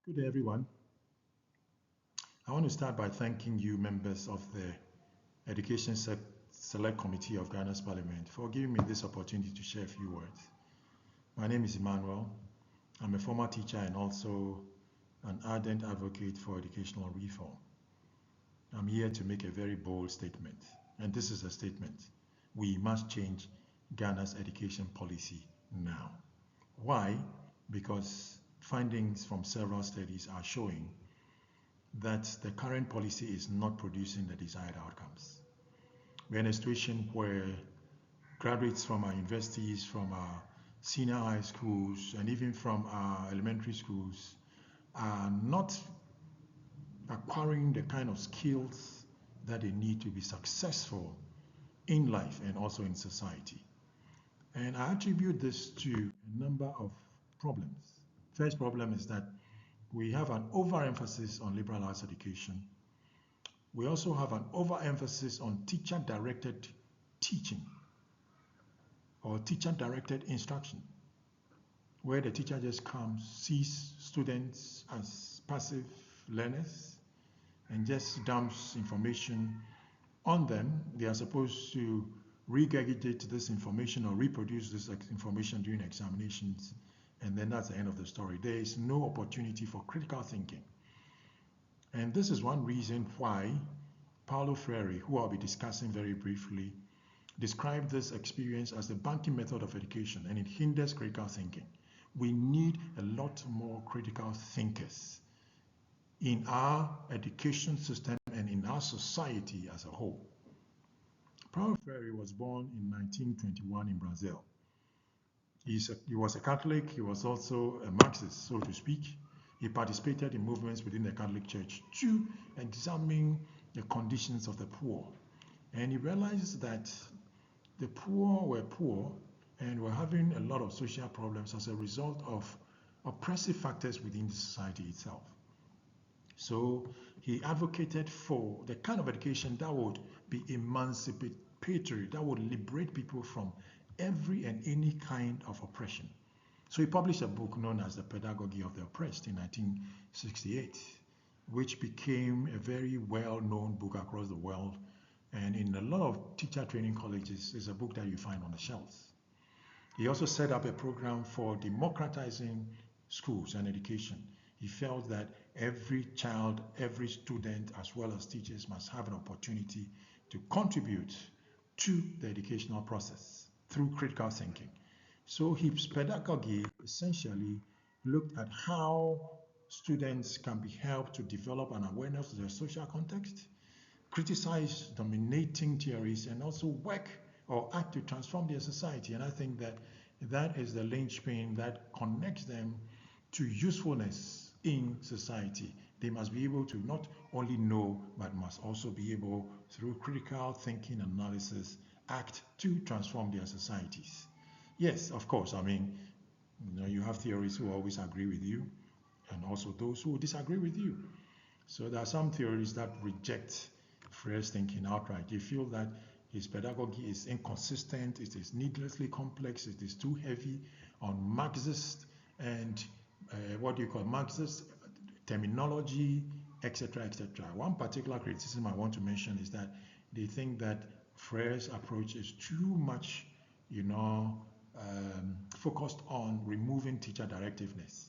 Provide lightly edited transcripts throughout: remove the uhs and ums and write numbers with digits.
Good day, everyone. I want to start by thanking you, members of the Education Select Committee of Ghana's Parliament, for giving me this opportunity to share a few words. My name is Emmanuel. I'm a former teacher and also an ardent advocate for educational reform. I'm here to make a very bold statement, and this is a statement. We must change Ghana's education policy now. Why? Because findings from several studies are showing that the current policy is not producing the desired outcomes. We're in a situation where graduates from our universities, from our senior high schools, and even from our elementary schools are not acquiring the kind of skills that they need to be successful in life and also in society. And I attribute this to a number of problems. First problem is that we have an overemphasis on liberal arts education. We also have an overemphasis on teacher-directed teaching or teacher-directed instruction, where the teacher just comes, sees students as passive learners, and just dumps information on them. They are supposed to regurgitate this information or reproduce this information during examinations, and then that's the end of the story. There is no opportunity for critical thinking. And this is one reason why Paulo Freire, who I'll be discussing very briefly, described this experience as the banking method of education, and it hinders critical thinking. We need a lot more critical thinkers in our education system and in our society as a whole. Paulo Freire was born in 1921 in Brazil. He was a Catholic, he was also a Marxist, so to speak. He participated in movements within the Catholic Church to examine the conditions of the poor. And he realized that the poor were poor and were having a lot of social problems as a result of oppressive factors within the society itself. So he advocated for the kind of education that would be emancipatory, that would liberate people from every and any kind of oppression. So he published a book known as The Pedagogy of the Oppressed in 1968, which became a very well-known book across the world. And in a lot of teacher training colleges, it's a book that you find on the shelves. He also set up a program for democratizing schools and education. He felt that every child, every student, as well as teachers must have an opportunity to contribute to the educational process through critical thinking. So his pedagogy essentially looked at how students can be helped to develop an awareness of their social context, criticize dominating theories, and also work or act to transform their society. And I think that that is the linchpin that connects them to usefulness in society. They must be able to not only know, but must also be able, through critical thinking analysis, act to transform their societies. Yes, of course, you have theorists who always agree with you, and also those who disagree with you. So there are some theories that reject Freire's thinking outright. They feel that his pedagogy is inconsistent, it is needlessly complex, it is too heavy on Marxist and Marxist terminology, etc., etc. One particular criticism I want to mention is that they think that Freire's approach is too much, focused on removing teacher directiveness.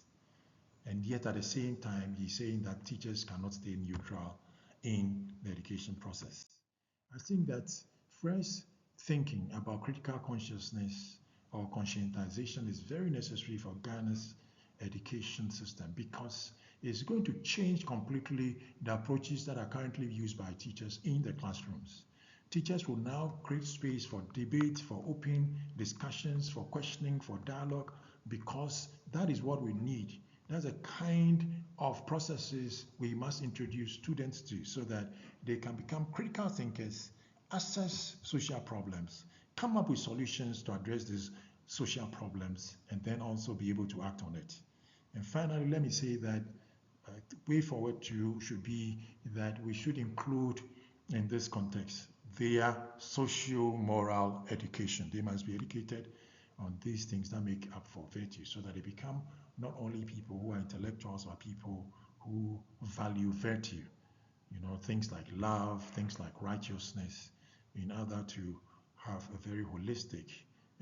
And yet at the same time, he's saying that teachers cannot stay neutral in the education process. I think that Freire's thinking about critical consciousness or conscientization is very necessary for Ghana's education system because it's going to change completely the approaches that are currently used by teachers in the classrooms. Teachers will now create space for debate, for open discussions, for questioning, for dialogue, because that is what we need. That's the kind of processes we must introduce students to so that they can become critical thinkers, assess social problems, come up with solutions to address these social problems, and then also be able to act on it. And finally, let me say that the way forward to should be that we should include in this context their socio-moral education. They must be educated on these things that make up for virtue so that they become not only people who are intellectuals, but people who value virtue, things like love, things like righteousness, in order to have a very holistic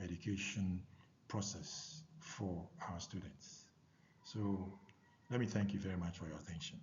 education process for our students. So let me thank you very much for your attention.